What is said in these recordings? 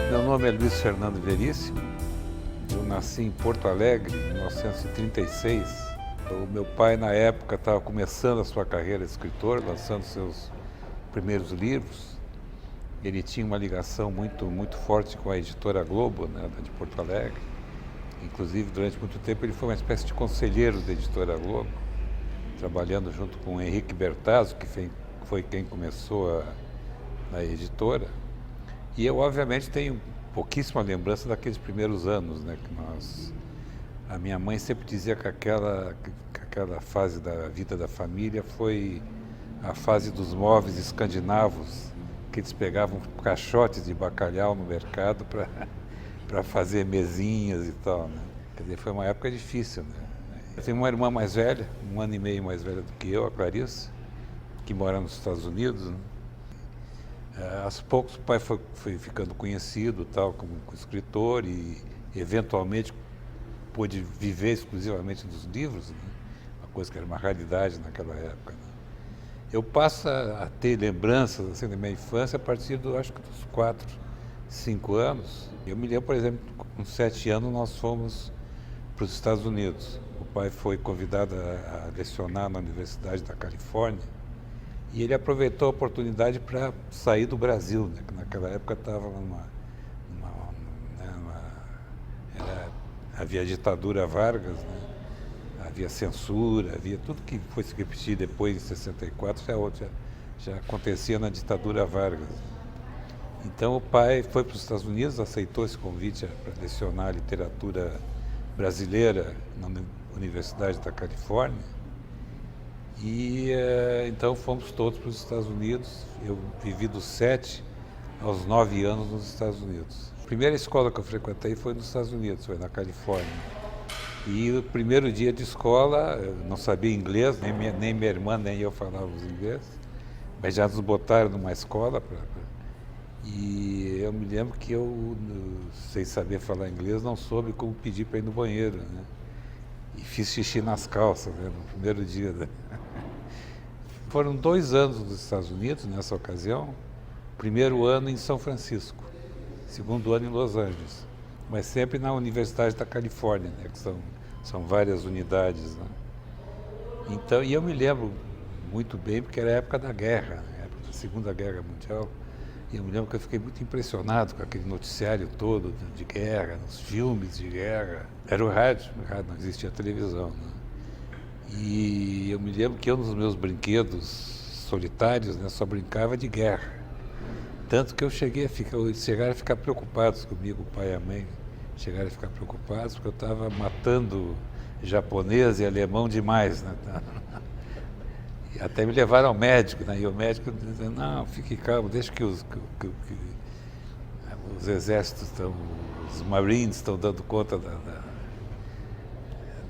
Meu nome é Luiz Fernando Veríssimo, eu nasci em Porto Alegre em 1936. O meu pai, na época, estava começando a sua carreira de escritor, lançando seus primeiros livros. Ele tinha uma ligação muito forte com a editora Globo, né, de Porto Alegre. Inclusive, durante muito tempo, ele foi uma espécie de conselheiro da editora Globo, trabalhando junto com o Henrique Bertazzo, que foi quem começou a editora. E eu, obviamente, tenho pouquíssima lembrança daqueles primeiros anos, né, a minha mãe sempre dizia que aquela fase da vida da família foi a fase dos móveis escandinavos, que eles pegavam caixotes de bacalhau no mercado para fazer mesinhas e tal, né? Quer dizer, foi uma época difícil, né? Eu tenho uma irmã mais velha, 1 ano e meio mais velha do que eu, a Clarice, que mora nos Estados Unidos, né? Aos poucos o pai foi ficando conhecido tal, como escritor e eventualmente pôde viver exclusivamente dos livros, né? Uma coisa que era uma raridade naquela época, né? Eu passo a ter lembranças assim, da minha infância a partir acho que dos 4, 5 anos. Eu me lembro, por exemplo, com 7 anos nós fomos para os Estados Unidos. O pai foi convidado a lecionar na Universidade da Califórnia e ele aproveitou a oportunidade para sair do Brasil, né? Que naquela época estava havia ditadura Vargas, né? Havia censura, havia tudo que foi se repetir depois em 64 já acontecia na ditadura Vargas. Então o pai foi para os Estados Unidos, aceitou esse convite para lecionar literatura brasileira na Universidade da Califórnia e então fomos todos para os Estados Unidos. Eu vivi dos 7 aos 9 anos nos Estados Unidos. A primeira escola que eu frequentei foi nos Estados Unidos, foi na Califórnia. E o primeiro dia de escola, eu não sabia inglês, nem minha irmã nem eu falávamos inglês, mas já nos botaram numa escola. E eu me lembro que eu, sem saber falar inglês, não soube como pedir para ir no banheiro, né? E fiz xixi nas calças, né, no primeiro dia. Né? Foram 2 anos nos Estados Unidos, nessa ocasião. Primeiro ano em São Francisco, segundo ano em Los Angeles, mas sempre na Universidade da Califórnia, né, que são várias unidades, né? Então, e eu me lembro muito bem, porque era a época da guerra, né, a época da Segunda Guerra Mundial, e eu me lembro que eu fiquei muito impressionado com aquele noticiário todo de guerra, nos filmes de guerra. Era o rádio, não existia televisão, né? E eu me lembro que eu, nos meus brinquedos solitários, né, só brincava de guerra. Tanto que eu chegaram a ficar preocupados comigo, o pai e a mãe chegaram a ficar preocupados, porque eu estava matando japonês e alemão demais, né? E até me levaram ao médico, né? E o médico dizia, não, fique calmo, deixa que os exércitos os Marines estão dando conta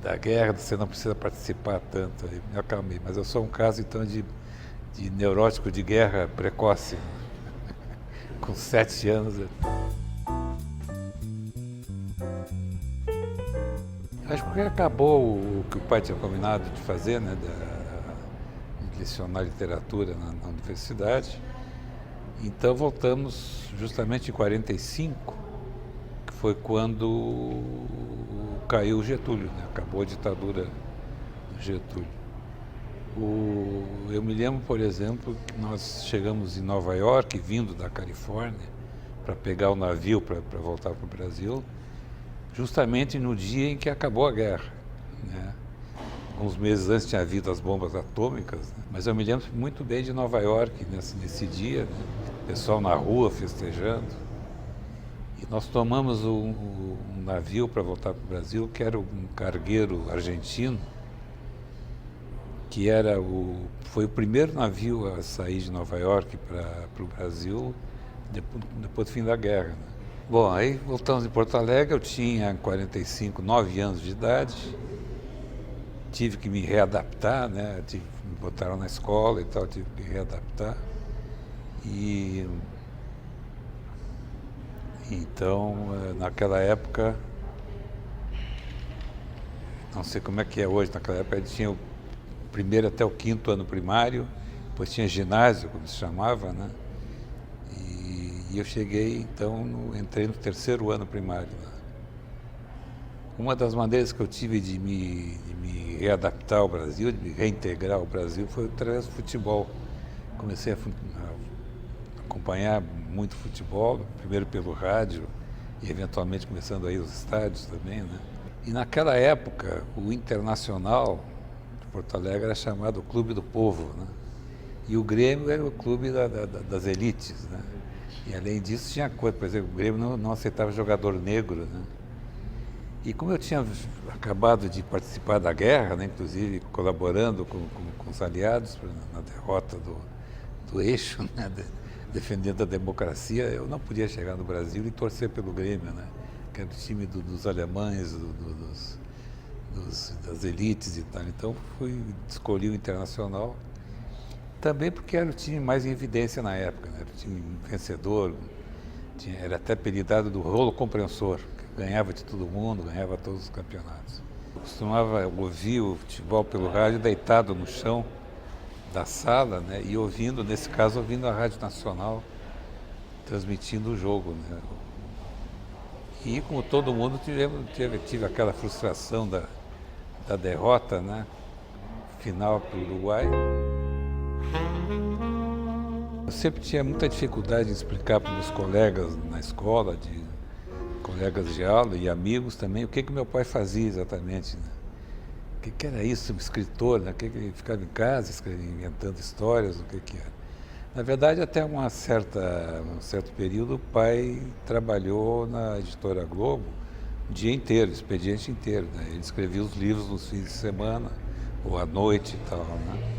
da guerra, você não precisa participar tanto. Aí me acalmei, mas eu sou um caso, então, de neurótico de guerra precoce. Com 7 anos. Acho que acabou o que o pai tinha combinado de fazer, né, de lecionar literatura na universidade. Então voltamos justamente em 45, que foi quando caiu o Getúlio, né, acabou a ditadura do Getúlio. Eu me lembro, por exemplo, que nós chegamos em Nova York, vindo da Califórnia, para pegar o navio para voltar para o Brasil, justamente no dia em que acabou a guerra, né? Alguns meses antes tinha havido as bombas atômicas, né? Mas eu me lembro muito bem de Nova York nesse dia, né? O pessoal na rua festejando. E nós tomamos um navio para voltar para o Brasil, que era um cargueiro argentino, que foi o primeiro navio a sair de Nova York para o Brasil depois do fim da guerra, né? Bom, aí voltamos em Porto Alegre, eu tinha 9 anos de idade, tive que me readaptar, né? Me botaram na escola e tal, tive que me readaptar. E então, naquela época, não sei como é que é hoje, naquela época a gente tinha o primeiro até o 5º ano primário, depois tinha ginásio, como se chamava, né? E eu cheguei, então, entrei no terceiro ano primário. Uma das maneiras que eu tive de me readaptar ao Brasil, de me reintegrar ao Brasil, foi através do futebol. Comecei a acompanhar muito futebol, primeiro pelo rádio e eventualmente começando a ir aos estádios também, né? E naquela época, o Internacional de Porto Alegre era chamado Clube do Povo, né? E o Grêmio era o clube das elites, né? E além disso tinha coisa, por exemplo, o Grêmio não aceitava jogador negro, né? E como eu tinha acabado de participar da guerra, né, inclusive colaborando com os aliados na derrota do eixo, né, defendendo a democracia, eu não podia chegar no Brasil e torcer pelo Grêmio, né, que era o time dos alemães, das elites e tal. Então escolhi o Internacional, também porque era o time mais em evidência na época, né, era o time vencedor, era até apelidado do rolo compressor. Ganhava de todo mundo, ganhava todos os campeonatos. Eu costumava ouvir o futebol pelo rádio deitado no chão da sala, né, e ouvindo, nesse caso, ouvindo a Rádio Nacional transmitindo o jogo, né. E como todo mundo tive aquela frustração da derrota, né, final para o Uruguai. Eu sempre tinha muita dificuldade em explicar para meus colegas na escola, colegas de aula e amigos também, o que meu pai fazia exatamente, né? O que era isso, um escritor, né? O que ele ficava em casa inventando histórias, o que era. Na verdade, até um certo período, o pai trabalhou na Editora Globo o dia inteiro, o expediente inteiro, né? Ele escrevia os livros nos fins de semana ou à noite e tal, né?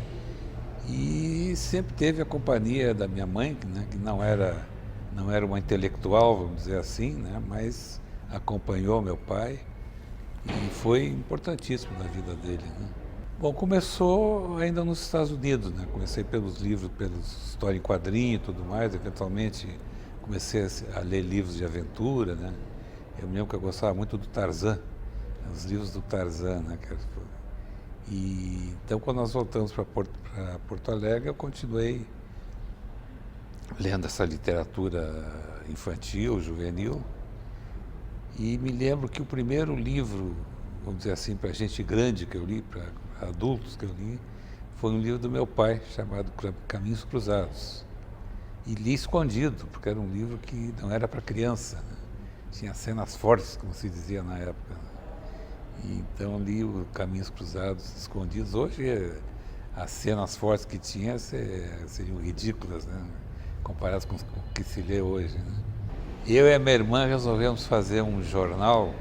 E sempre teve a companhia da minha mãe, né? Que não era uma intelectual, vamos dizer assim, né? Mas acompanhou meu pai e foi importantíssimo na vida dele, né? Bom, começou ainda nos Estados Unidos, né? Comecei pelos livros, pelos história em quadrinho e tudo mais, eventualmente comecei a ler livros de aventura, né? Eu me lembro que eu gostava muito do Tarzan, os livros do Tarzan, né? E então, quando nós voltamos para Porto Alegre, eu continuei lendo essa literatura infantil, juvenil, e me lembro que o primeiro livro, vamos dizer assim, para gente grande que eu li, para adultos que eu li, foi um livro do meu pai, chamado Caminhos Cruzados. E li escondido, porque era um livro que não era para criança, né? Tinha cenas fortes, como se dizia na época, né? E então li o Caminhos Cruzados escondidos. Hoje, as cenas fortes que tinha seriam ridículas, né? Comparadas com o que se lê hoje, né? Eu e a minha irmã resolvemos fazer um jornal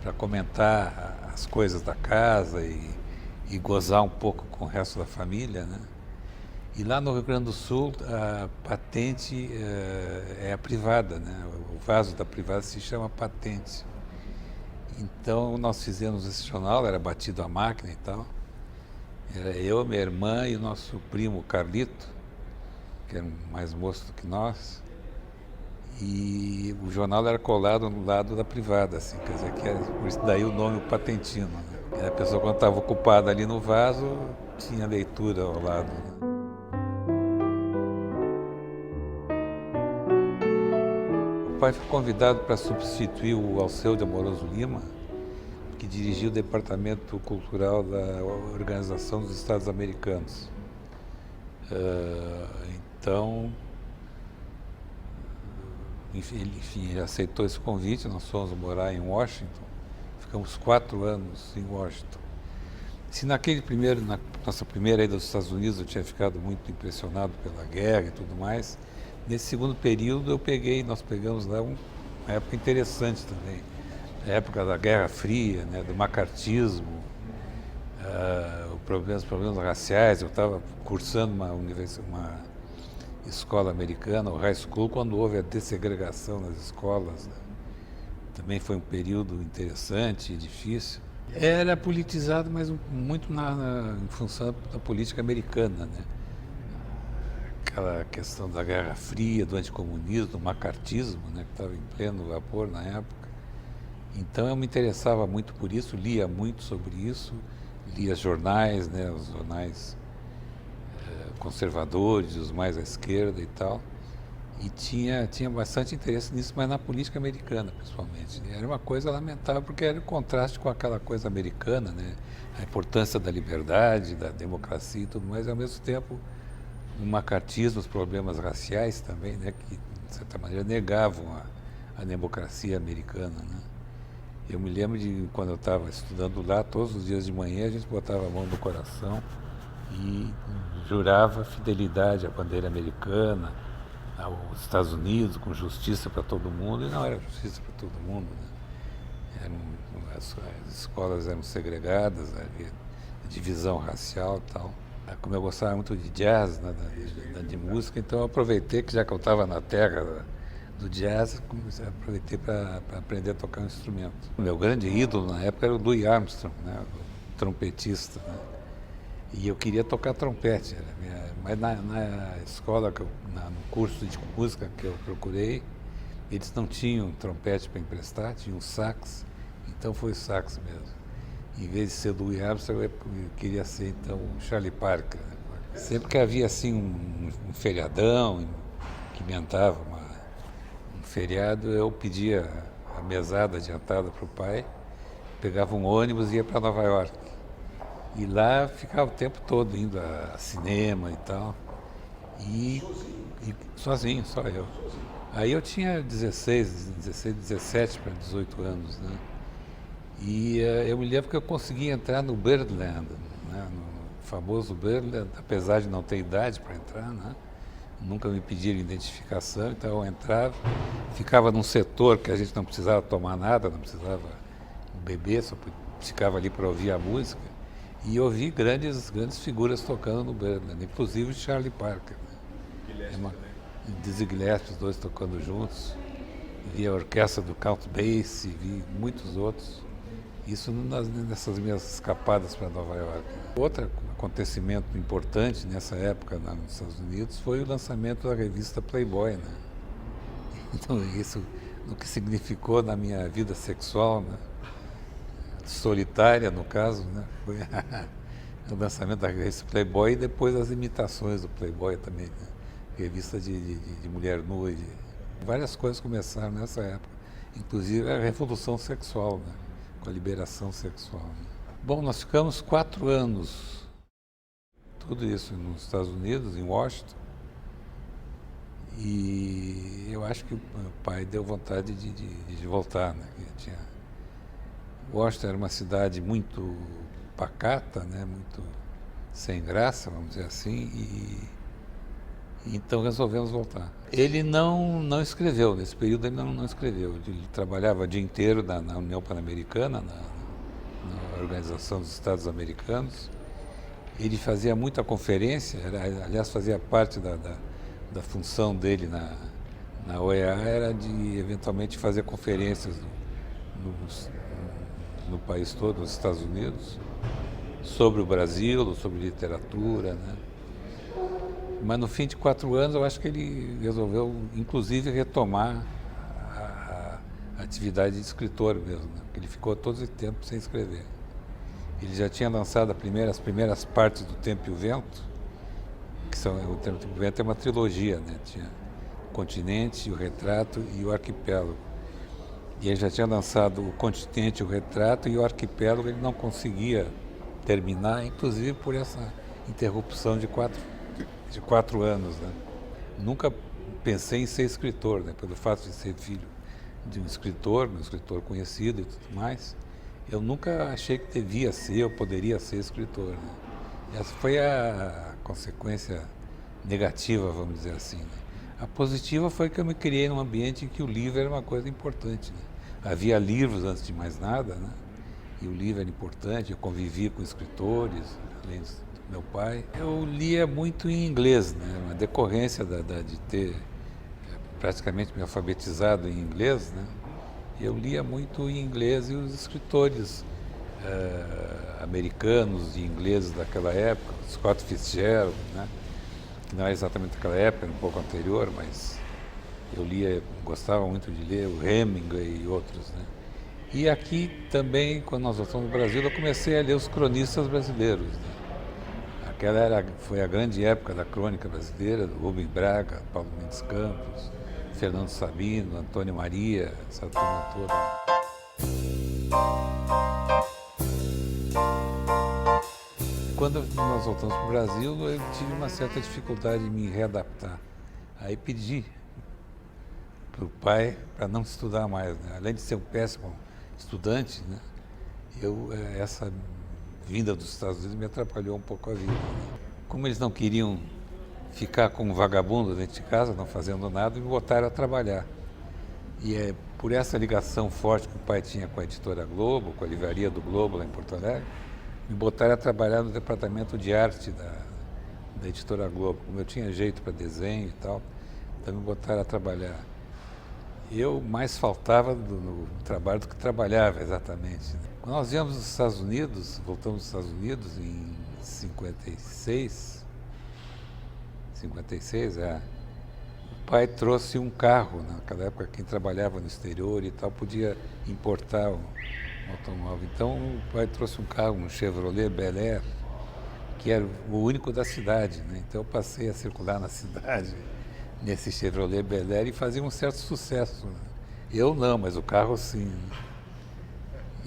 para comentar as coisas da casa e gozar um pouco com o resto da família, né? E lá no Rio Grande do Sul, a patente é a privada, né? O vaso da privada se chama patente. Então, nós fizemos esse jornal, era batido à máquina e tal. Era eu, minha irmã e o nosso primo Carlito, que era mais moço do que nós. E o jornal era colado no lado da privada, assim, quer dizer, que era, por isso daí o nome Patentino, né? E a pessoa, quando estava ocupada ali no vaso, tinha leitura ao lado, né? O pai foi convidado para substituir o Alceu de Amoroso Lima, que dirigia o Departamento Cultural da Organização dos Estados Americanos. Então, enfim, ele aceitou esse convite, nós fomos morar em Washington, ficamos 4 anos em Washington. Se na nossa primeira ida aos Estados Unidos eu tinha ficado muito impressionado pela guerra e tudo mais, nesse segundo período nós pegamos lá uma época interessante também, a época da Guerra Fria, né, do macartismo, os problemas raciais. Eu estava cursando uma escola americana, o high school, quando houve a dessegregação nas escolas, né? Também foi um período interessante e difícil. Era politizado, mas muito em função da política americana, né? Aquela questão da Guerra Fria, do anticomunismo, do macartismo, né, que estava em pleno vapor na época. Então eu me interessava muito por isso, lia muito sobre isso, lia jornais, né, os jornais conservadores, os mais à esquerda e tal. E tinha bastante interesse nisso, mas na política americana, principalmente. Era uma coisa lamentável, porque era o contraste com aquela coisa americana, né? A importância da liberdade, da democracia e tudo mais, e ao mesmo tempo um macartismo, os problemas raciais também, né? Que, de certa maneira, negavam a democracia americana, né? Eu me lembro de quando eu estava estudando lá, todos os dias de manhã a gente botava a mão no coração e jurava fidelidade à bandeira americana, aos Estados Unidos, com justiça para todo mundo, e não era justiça para todo mundo, né? As escolas eram segregadas, havia divisão racial e tal. Como eu gostava muito de jazz, né, de música, então eu aproveitei que já que eu estava na terra do jazz, aproveitei para aprender a tocar um instrumento. O meu grande ídolo na época era o Louis Armstrong, né, o trompetista, né? E eu queria tocar trompete, mas na escola, no curso de música que eu procurei, eles não tinham trompete para emprestar, tinham sax, então foi sax mesmo. Em vez de ser Louis Armstrong, eu queria ser então o Charlie Parker. Sempre que havia assim um feriadão que inventava um feriado, eu pedia a mesada adiantada para o pai, pegava um ônibus e ia para Nova York. E lá ficava o tempo todo indo a cinema e tal. E sozinho, só eu. Aí eu tinha 17 para 18 anos, né? E eu me lembro que eu consegui entrar no Birdland, né? No famoso Birdland, apesar de não ter idade para entrar, né? Nunca me pediram identificação, então eu entrava, ficava num setor que a gente não precisava tomar nada, não precisava beber, só ficava ali para ouvir a música. E ouvi grandes figuras tocando no Birdland, inclusive o Charlie Parker, né? Dizzy Gillespie, os dois tocando juntos. Vi a orquestra do Count Basie, vi muitos outros. Isso nessas minhas escapadas para Nova York. Outro acontecimento importante nessa época nos Estados Unidos foi o lançamento da revista Playboy, né? Então isso, o que significou na minha vida sexual, né? Solitária no caso, né? Foi o lançamento da revista Playboy e depois as imitações do Playboy também, né? Revista de mulher nua, várias coisas começaram nessa época, inclusive a revolução sexual, né? Com a liberação sexual, né? Bom, nós ficamos 4 anos, tudo isso nos Estados Unidos, em Washington, e eu acho que o pai deu vontade de voltar, né? Washington era uma cidade muito pacata, né? Muito sem graça, vamos dizer assim, e então resolvemos voltar. Ele não escreveu, nesse período ele não escreveu. Ele trabalhava o dia inteiro na União Pan-Americana, na Organização dos Estados Americanos. Ele fazia muita conferência, aliás, fazia parte da função dele na OEA, era de eventualmente fazer conferências no país todo, nos Estados Unidos, sobre o Brasil, sobre literatura, né? Mas no fim de 4 anos eu acho que ele resolveu, inclusive, retomar a atividade de escritor mesmo, né? Porque ele ficou todo esse tempo sem escrever. Ele já tinha lançado as primeiras partes do Tempo e o Vento, que são, o Tempo e o Vento é uma trilogia, né? Tinha o Continente, o Retrato e o Arquipélago. E ele já tinha lançado o Continente, o Retrato, e o Arquipélago ele não conseguia terminar, inclusive por essa interrupção de 4 anos, né? Nunca pensei em ser escritor, né? Pelo fato de ser filho de um escritor conhecido e tudo mais, eu nunca achei que devia ser ou poderia ser escritor, né? Essa foi a consequência negativa, vamos dizer assim, né? A positiva foi que eu me criei num ambiente em que o livro era uma coisa importante, né? Havia livros antes de mais nada, né? E o livro era importante, eu convivia com escritores, além do meu pai. Eu lia muito em inglês, né? Uma decorrência de ter praticamente me alfabetizado em inglês, né? Eu lia muito em inglês e os escritores americanos e ingleses daquela época, Scott Fitzgerald, né? Que não era exatamente daquela época, era um pouco anterior, mas eu lia, gostava muito de ler o Hemingway e outros, né? E aqui também, quando nós voltamos no Brasil, eu comecei a ler os cronistas brasileiros, né? Foi a grande época da crônica brasileira, do Rubem Braga, Paulo Mendes Campos, Fernando Sabino, Antônio Maria, essa turma toda. Quando nós voltamos para o Brasil, eu tive uma certa dificuldade em me readaptar. Aí pedi para o pai para não estudar mais, né? Além de ser um péssimo estudante, né? Essa vinda dos Estados Unidos me atrapalhou um pouco a vida, né? Como eles não queriam ficar como vagabundo dentro de casa, não fazendo nada, me botaram a trabalhar. E é por essa ligação forte que o pai tinha com a editora Globo, com a livraria do Globo lá em Porto Alegre, me botaram a trabalhar no departamento de arte da editora Globo. Como eu tinha jeito para desenho e tal, então me botaram a trabalhar. Eu mais faltava no trabalho do que trabalhava exatamente, né? Quando nós viemos dos Estados Unidos, voltamos dos Estados Unidos em 56, o pai trouxe um carro. Naquela época, quem trabalhava no exterior e tal podia importar um automóvel. Então o pai trouxe um carro, um Chevrolet Bel Air, que era o único da cidade, né? Então eu passei a circular na cidade nesse Chevrolet Bel Air e fazia um certo sucesso, né? Eu não, mas o carro sim.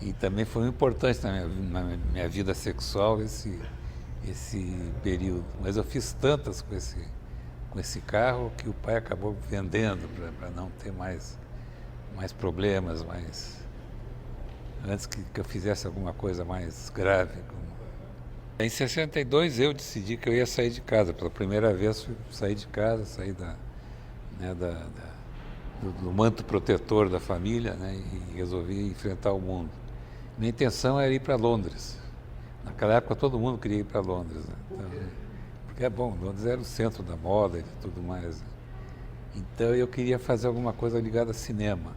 E também foi importante na minha vida sexual esse período. Mas eu fiz tantas com esse carro que o pai acabou vendendo para não ter mais problemas, antes que eu fizesse alguma coisa mais grave. Em 62 eu decidi que eu ia sair de casa. Pela primeira vez saí de casa, saí do manto protetor da família, né, e resolvi enfrentar o mundo. Minha intenção era ir para Londres. Naquela época todo mundo queria ir para Londres, né? Então, porque Londres era o centro da moda e tudo mais, né? Então eu queria fazer alguma coisa ligada a cinema.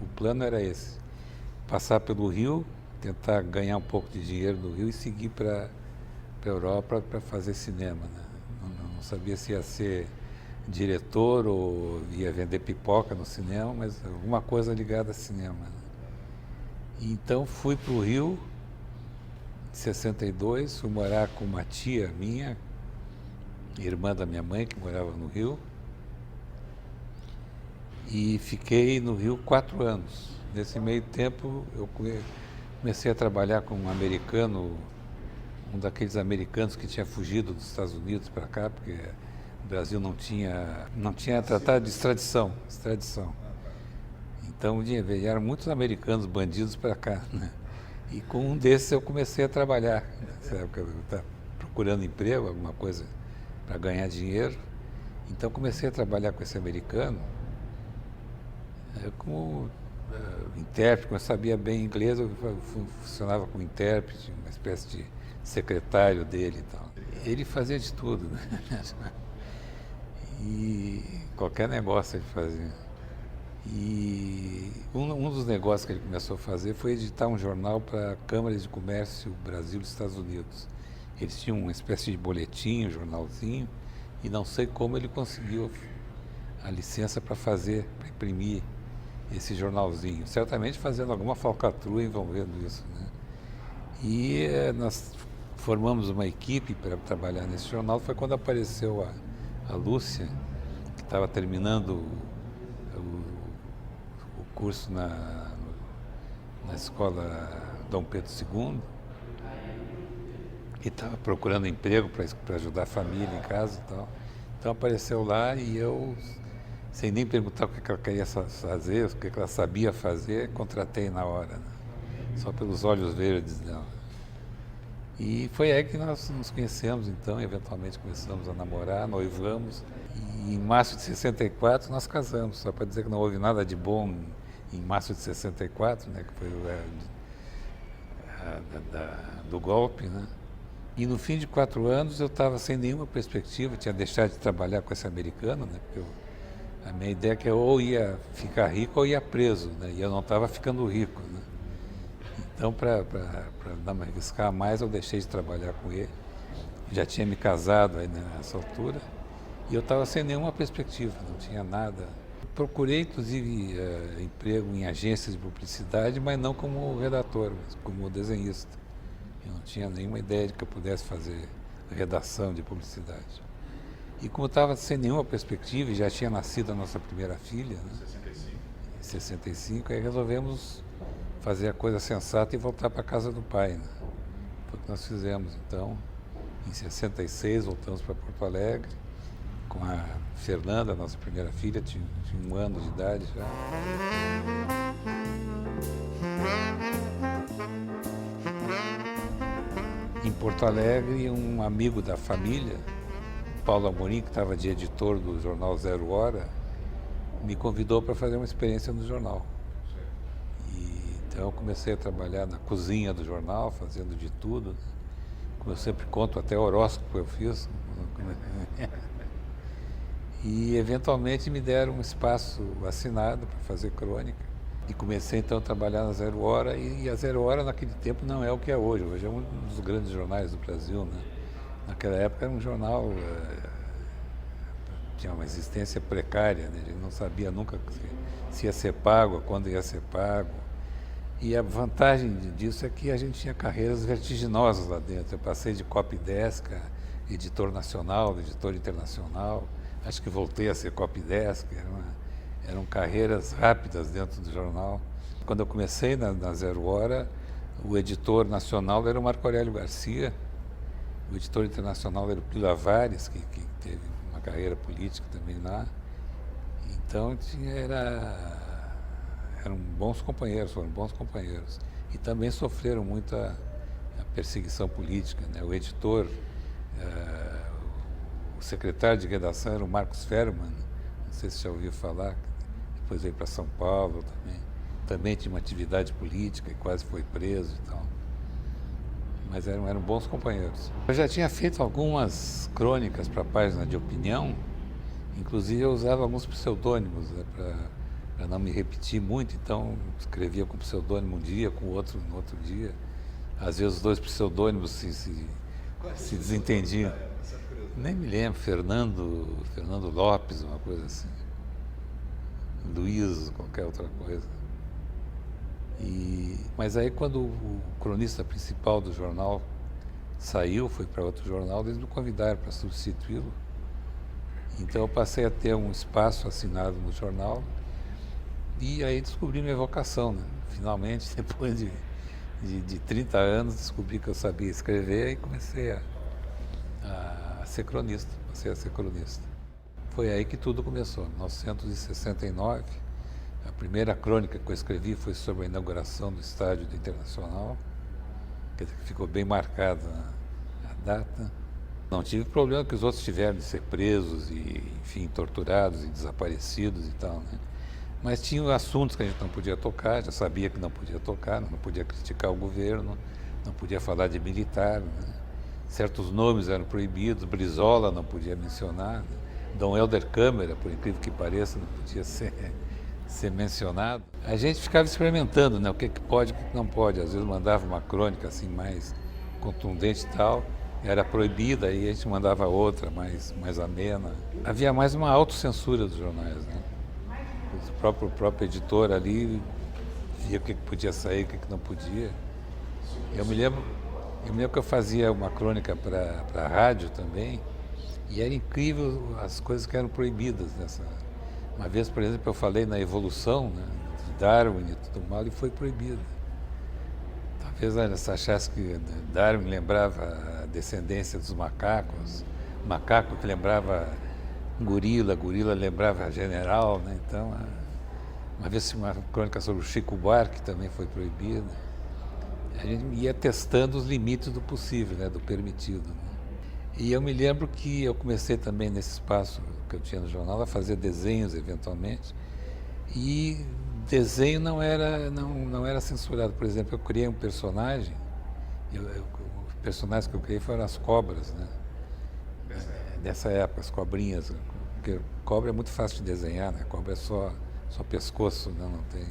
O plano era esse: passar pelo Rio, tentar ganhar um pouco de dinheiro no Rio e seguir para a Europa para fazer cinema, né? Não sabia se ia ser diretor ou ia vender pipoca no cinema, mas alguma coisa ligada a cinema, né? Então fui para o Rio em 62, fui morar com uma tia minha, irmã da minha mãe, que morava no Rio, e fiquei no Rio 4 anos. Nesse meio tempo eu comecei a trabalhar com um americano, um daqueles americanos que tinha fugido dos Estados Unidos para cá, porque o Brasil não tinha tratado de extradição. Então vieram muitos americanos bandidos para cá, né? E com um desses eu comecei a trabalhar. Nessa época eu estava procurando emprego, alguma coisa para ganhar dinheiro. Então comecei a trabalhar com esse americano como intérprete. Como eu sabia bem inglês, eu funcionava como intérprete, uma espécie de secretário dele e tal. Ele fazia de tudo, né? E qualquer negócio ele fazia. E um dos negócios que ele começou a fazer foi editar um jornal para a Câmara de Comércio Brasil e Estados Unidos. Eles tinham uma espécie de boletim, um jornalzinho, e não sei como ele conseguiu a licença para imprimir esse jornalzinho. Certamente fazendo alguma falcatrua envolvendo isso, né? E nós formamos uma equipe para trabalhar nesse jornal. Foi quando apareceu a Lúcia, que estava terminando o curso na escola Dom Pedro II, e estava procurando emprego para ajudar a família em casa e tal. Então apareceu lá e eu, sem nem perguntar o que ela queria fazer, o que ela sabia fazer, contratei na hora, né? Só pelos olhos verdes dela. E foi aí que nós nos conhecemos, então, eventualmente começamos a namorar, noivamos, e em março de 64 nós casamos. Só para dizer que não houve nada de bom em março de 64, né, que foi do golpe, né? E no fim de 4 anos eu estava sem nenhuma perspectiva, tinha deixado de trabalhar com esse americano, né, porque a minha ideia é que eu ou ia ficar rico ou ia preso, né, e eu não estava ficando rico, né? Então, para não me arriscar mais, eu deixei de trabalhar com ele. Já tinha me casado aí nessa altura e eu estava sem nenhuma perspectiva, não tinha nada. Procurei, inclusive, emprego em agências de publicidade, mas não como redator, mas como desenhista. Eu não tinha nenhuma ideia de que eu pudesse fazer redação de publicidade. E como estava sem nenhuma perspectiva, e já tinha nascido a nossa primeira filha, né? 65. Em 65, aí resolvemos fazer a coisa sensata e voltar para a casa do pai, né? Foi o que nós fizemos. Então, em 66, voltamos para Porto Alegre, com a Fernanda, nossa primeira filha, tinha 1 ano de idade já. Em Porto Alegre, um amigo da família, Paulo Amorim, que estava de editor do jornal Zero Hora, me convidou para fazer uma experiência no jornal. Então eu comecei a trabalhar na cozinha do jornal, fazendo de tudo. Como eu sempre conto, até horóscopo eu fiz. E eventualmente me deram um espaço assinado para fazer crônica. E comecei então a trabalhar na Zero Hora, e a Zero Hora naquele tempo não é o que é hoje. Hoje é um dos grandes jornais do Brasil, né? Naquela época era um jornal, tinha uma existência precária, né? A gente não sabia nunca se ia ser pago, quando ia ser pago. E a vantagem disso é que a gente tinha carreiras vertiginosas lá dentro. Eu passei de copydesk a editor nacional, editor internacional, acho que voltei a ser copydesk, eram carreiras rápidas dentro do jornal. Quando eu comecei na Zero Hora, o editor nacional era o Marco Aurélio Garcia, o editor internacional era o Pio Lavares, que teve uma carreira política também lá. Então eram bons companheiros, foram bons companheiros. E também sofreram muito a perseguição política, né? O editor, o secretário de redação era o Marcos Ferman, não sei se você já ouviu falar, depois veio para São Paulo também. Também tinha uma atividade política e quase foi preso e tal. Mas eram bons companheiros. Eu já tinha feito algumas crônicas para a página de opinião, inclusive eu usava alguns pseudônimos, né, para não me repetir muito, então escrevia com pseudônimo um dia, com outro no outro dia. Às vezes os 2 pseudônimos se desentendiam. Nem me lembro, Fernando Lopes, uma coisa assim. Luiz, qualquer outra coisa. Mas aí quando o cronista principal do jornal saiu, foi para outro jornal, eles me convidaram para substituí-lo. Então eu passei a ter um espaço assinado no jornal. E aí descobri minha vocação, né? Finalmente, depois de 30 anos, descobri que eu sabia escrever e comecei a ser cronista, passei a ser cronista. Foi aí que tudo começou, em 1969. A primeira crônica que eu escrevi foi sobre a inauguração do estádio do Internacional, que ficou bem marcada a data. Não tive problema que os outros tiveram de ser presos e, enfim, torturados e desaparecidos e tal, né? Mas tinha assuntos que a gente não podia tocar, já sabia que não podia tocar, não podia criticar o governo, não podia falar de militar, né? Certos nomes eram proibidos, Brizola não podia mencionar, né? Dom Helder Câmara, por incrível que pareça, não podia ser mencionado. A gente ficava experimentando, né? O que pode e o que não pode. Às vezes mandava uma crônica assim mais contundente e tal, era proibida, aí a gente mandava outra mais amena. Havia mais uma autocensura dos jornais, né? O próprio editor ali via o que podia sair, o que não podia. Eu me lembro que eu fazia uma crônica para a rádio também, e era incrível as coisas que eram proibidas nessa. Uma vez, por exemplo, eu falei na evolução, né, de Darwin e tudo mal, e foi proibido. Talvez você achasse que Darwin lembrava a descendência dos macacos, macaco que lembrava gorila lembrava general, né? Então, uma vez uma crônica sobre o Chico Buarque também foi proibida. A gente ia testando os limites do possível, né? Do permitido, né? E eu me lembro que eu comecei também nesse espaço que eu tinha no jornal a fazer desenhos eventualmente, e desenho não era censurado. Por exemplo, eu criei um personagem, os personagens que eu criei foram as cobras, né? Dessa época, as cobrinhas, porque cobra é muito fácil de desenhar, né? Cobra é só pescoço, né? Não tem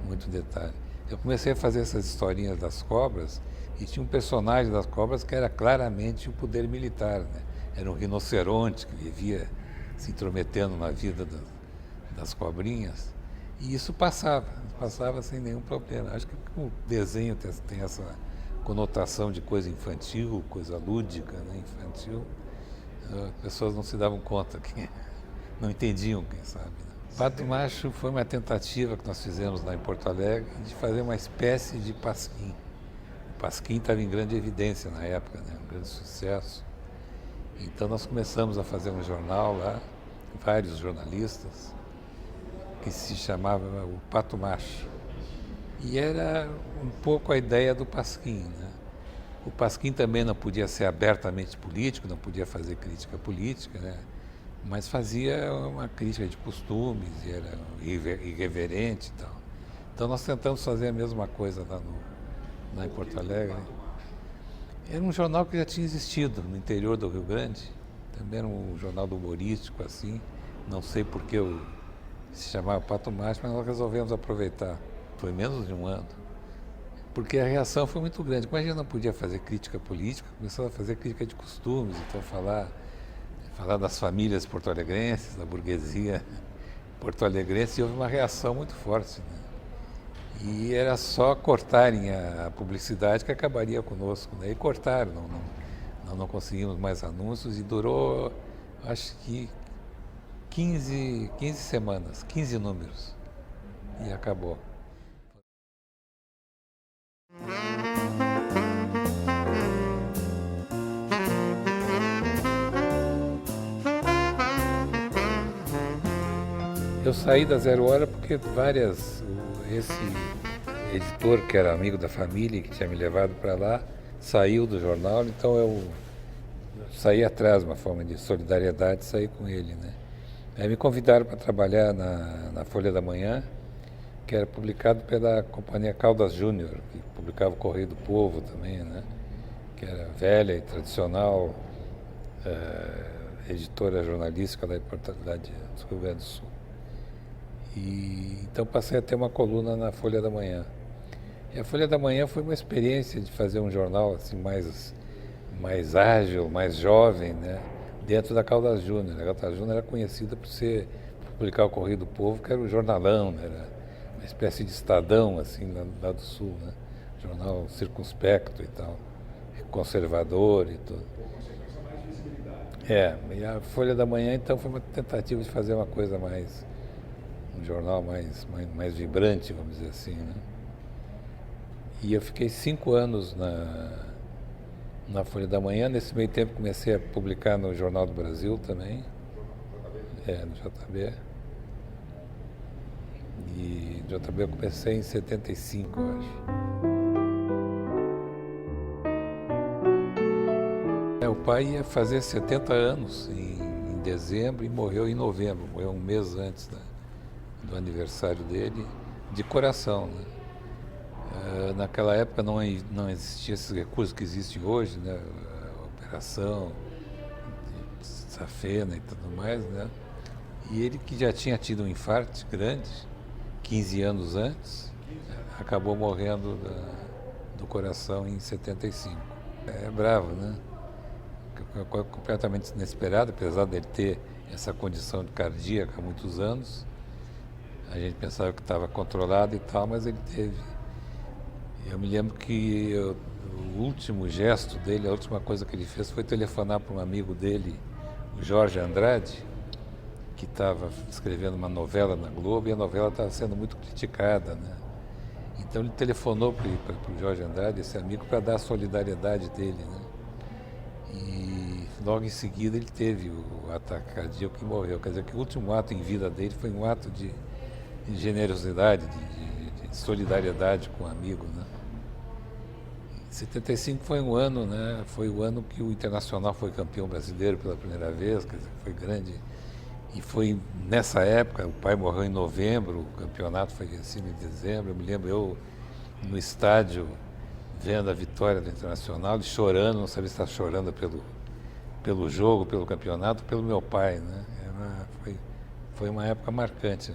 muito detalhe. Eu comecei a fazer essas historinhas das cobras e tinha um personagem das cobras que era claramente o poder militar, né? Era um rinoceronte que vivia se intrometendo na vida das cobrinhas, e isso passava sem nenhum problema. Acho que o desenho tem essa conotação de coisa infantil, coisa lúdica, né, infantil, as pessoas não se davam conta, não entendiam, quem sabe. Né? Pato Macho foi uma tentativa que nós fizemos lá em Porto Alegre de fazer uma espécie de pasquim. O pasquim estava em grande evidência na época, né, um grande sucesso. Então nós começamos a fazer um jornal lá, vários jornalistas, que se chamava o Pato Macho. E era um pouco a ideia do pasquim, né? O pasquim também não podia ser abertamente político, não podia fazer crítica política, né? Mas fazia uma crítica de costumes, e era irreverente e tal. Então nós tentamos fazer a mesma coisa lá em Porto Alegre. Era um jornal que já tinha existido no interior do Rio Grande, também era um jornal humorístico assim, não sei por que se chamava Pato Macho, mas nós resolvemos aproveitar. Foi menos de um ano, porque a reação foi muito grande. Como a gente não podia fazer crítica política, começou a fazer crítica de costumes, então falar das famílias porto-alegrenses, da burguesia porto-alegrense, e houve uma reação muito forte, né? E era só cortarem a publicidade que acabaria conosco, né? E cortaram, não conseguimos mais anúncios e durou, acho que 15 semanas, 15 números, e acabou. Eu saí da Zero Hora porque esse editor que era amigo da família, que tinha me levado para lá, saiu do jornal, então eu saí atrás, uma forma de solidariedade, saí com ele, né? Aí me convidaram para trabalhar na Folha da Manhã, que era publicado pela companhia Caldas Júnior, que publicava o Correio do Povo também, né? Que era velha e tradicional editora jornalística lá do Rio Grande do Sul. E então passei a ter uma coluna na Folha da Manhã. E a Folha da Manhã foi uma experiência de fazer um jornal assim mais ágil, mais jovem, né? Dentro da Caldas Júnior. A Caldas Júnior era conhecida por publicar o Correio do Povo, que era o jornalão, né? Era uma espécie de Estadão assim lá do Sul, né? Jornal circunspecto e tal, conservador e tudo. E a Folha da Manhã então foi uma tentativa de fazer uma coisa um jornal mais vibrante, vamos dizer assim, né? E eu fiquei 5 anos na Folha da Manhã. Nesse meio tempo comecei a publicar no Jornal do Brasil também, no JB. E no JB eu comecei em 75, eu acho. O pai ia fazer 70 anos em dezembro e morreu em novembro, morreu um mês antes do aniversário dele, de coração, né? Naquela época não existia esses recursos que existem hoje, né? A operação, safena e tudo mais, né? E ele, que já tinha tido um infarto grande, 15 anos antes, acabou morrendo do coração em 75. É bravo, né? Completamente inesperado, apesar dele ter essa condição cardíaca há muitos anos. A gente pensava que estava controlado e tal, mas ele teve. Eu me lembro que o último gesto dele, a última coisa que ele fez foi telefonar para um amigo dele, o Jorge Andrade, que estava escrevendo uma novela na Globo, e a novela estava sendo muito criticada, né? Então ele telefonou para o Jorge Andrade, esse amigo, para dar a solidariedade dele, né? E logo em seguida ele teve o ataque cardíaco e morreu. Quer dizer que o último ato em vida dele foi um ato de generosidade, de solidariedade com o amigo, né? 75 foi um ano, né? Foi o ano que o Internacional foi campeão brasileiro pela primeira vez, quer dizer, foi grande. E foi nessa época, o pai morreu em novembro, o campeonato foi vencido em dezembro. Eu me lembro eu no estádio vendo a vitória do Internacional e chorando, não sabia se estava chorando pelo jogo, pelo campeonato, pelo meu pai, né? Foi uma época marcante.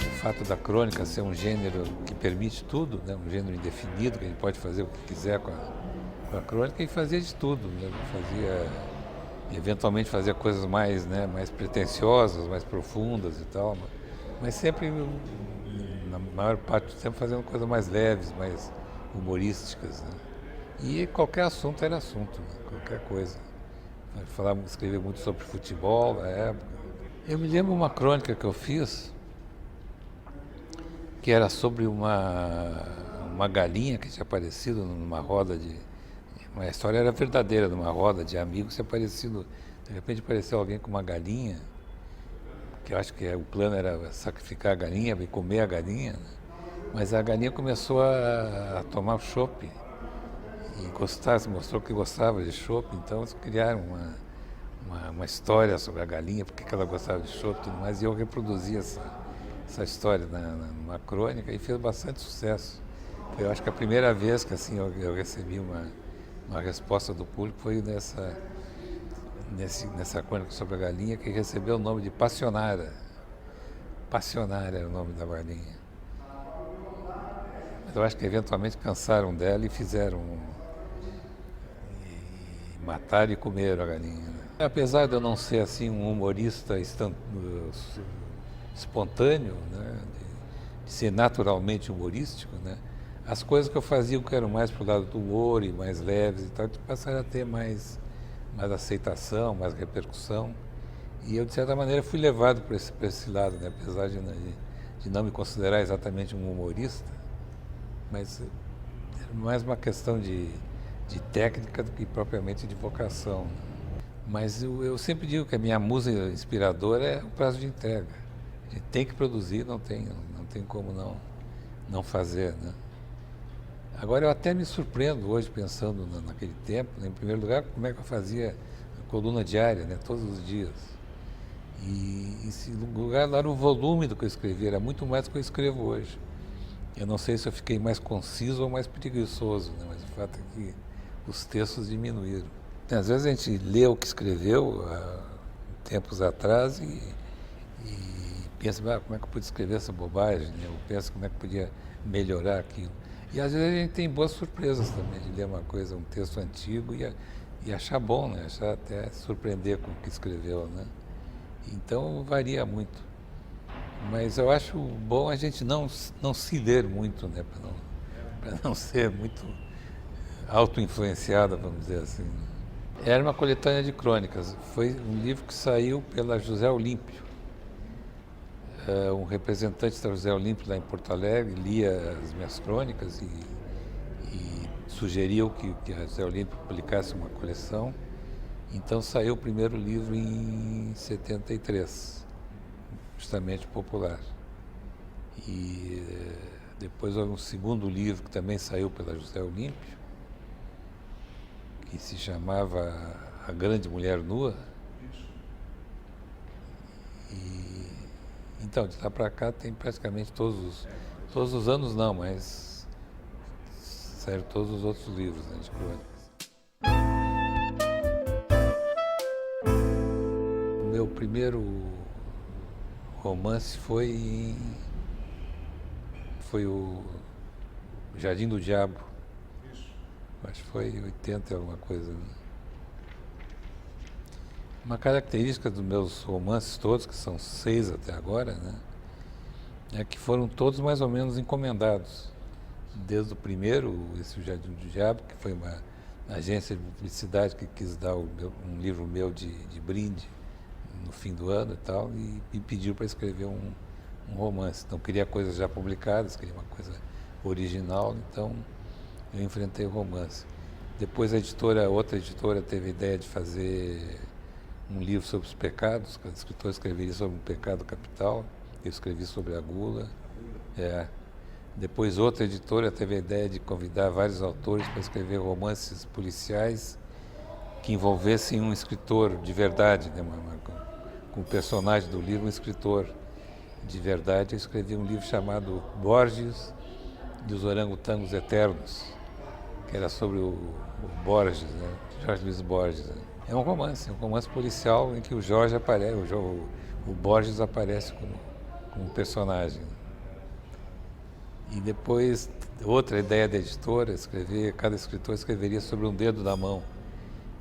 O fato da crônica ser um gênero que permite tudo, né? Um gênero indefinido, que a gente pode fazer o que quiser com a crônica, e fazia de tudo, né? Eventualmente fazia coisas mais pretensiosas, mais profundas e tal, mas sempre na maior parte do tempo fazendo coisas mais leves, mais humorísticas, né? E qualquer assunto era assunto, né? Qualquer coisa. Escrever muito sobre futebol na época. Eu me lembro uma crônica que eu fiz, que era sobre uma galinha que tinha aparecido numa roda de... A história era verdadeira, numa roda de amigos, tinha aparecido... De repente apareceu alguém com uma galinha, que eu acho que o plano era sacrificar a galinha e comer a galinha, né? Mas a galinha começou a tomar chopp e gostar, se mostrou que gostava de chopp, então eles criaram uma história sobre a galinha, porque que ela gostava de chopp e tudo mais, e eu reproduzi essa história numa crônica e fez bastante sucesso. Foi, eu acho que a primeira vez que assim, eu recebi uma resposta do público foi nessa crônica sobre a galinha, que recebeu o nome de Passionara. Passionara era o nome da galinha. Mas eu acho que eventualmente cansaram dela e mataram e comeram a galinha, né? Apesar de eu não ser assim um humorista espontâneo, né, de ser naturalmente humorístico, né, as coisas que eu fazia que eram mais para o lado do humor e mais leves e tal, passaram a ter mais aceitação, mais repercussão. E eu, de certa maneira, fui levado para esse lado, né, apesar de não me considerar exatamente um humorista, mas é mais uma questão de técnica do que propriamente de vocação, né? Mas eu sempre digo que a minha musa inspiradora é o prazo de entrega. A gente tem que produzir, não tem como não fazer, né? Agora, eu até me surpreendo hoje pensando naquele tempo, né, em primeiro lugar, como é que eu fazia a coluna diária, né, todos os dias. E em segundo lugar, lá no volume do que eu escrevia, era muito mais do que eu escrevo hoje. Eu não sei se eu fiquei mais conciso ou mais preguiçoso, né, mas o fato é que os textos diminuíram. Às vezes a gente lê o que escreveu há tempos atrás e pensa, como é que eu pude escrever essa bobagem, né? Eu penso como é que eu podia melhorar aquilo. E às vezes a gente tem boas surpresas também, de ler uma coisa, um texto antigo e achar bom, né? Achar até surpreender com o que escreveu, né? Então varia muito. Mas eu acho bom a gente não se ler muito, né? Para não ser muito auto-influenciada, vamos dizer assim. Era uma coletânea de crônicas. Foi um livro que saiu pela José Olímpio. Um representante da José Olímpio lá em Porto Alegre lia as minhas crônicas e sugeriu que a José Olímpio publicasse uma coleção. Então saiu o primeiro livro em 73, justamente popular. E depois houve um segundo livro que também saiu pela José Olímpio, que se chamava A Grande Mulher Nua. E, então, de lá para cá tem praticamente todos os anos não, mas saíram todos os outros livros, né, de crônicas. O meu primeiro romance foi o Jardim do Diabo. Acho que foi 80 alguma coisa, né? Uma característica dos meus romances todos, que são 6 até agora, né, é que foram todos mais ou menos encomendados. Desde o primeiro, esse Jardim do Diabo, que foi uma agência de publicidade que quis dar um livro meu de brinde no fim do ano e tal, e me pediu para escrever um romance. Então queria coisas já publicadas, queria uma coisa original, então eu enfrentei o romance. Depois outra editora teve a ideia de fazer um livro sobre os pecados, cada escritor escreveria sobre um pecado capital, eu escrevi sobre a gula. Depois outra editora teve a ideia de convidar vários autores para escrever romances policiais que envolvessem um escritor de verdade, né, com o personagem do livro, um escritor de verdade. Eu escrevi um livro chamado Borges e os Orangotangos Eternos, que era sobre o Borges, né? Jorge Luiz Borges. Né? É um romance policial em que o Jorge aparece, o Borges aparece como personagem. E depois, outra ideia da editora, cada escritor escreveria sobre um dedo da mão.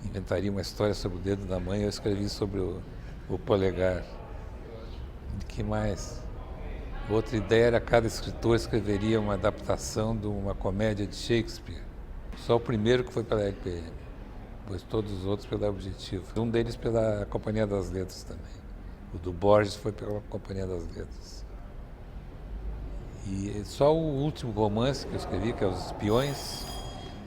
Inventaria uma história sobre o dedo da mão e eu escrevi sobre o polegar. E que mais? Outra ideia era cada escritor escreveria uma adaptação de uma comédia de Shakespeare. Só o primeiro que foi pela LPM, pois todos os outros pela Objetivo. Um deles pela Companhia das Letras também. O do Borges foi pela Companhia das Letras. E só o último romance que eu escrevi, que é Os Espiões,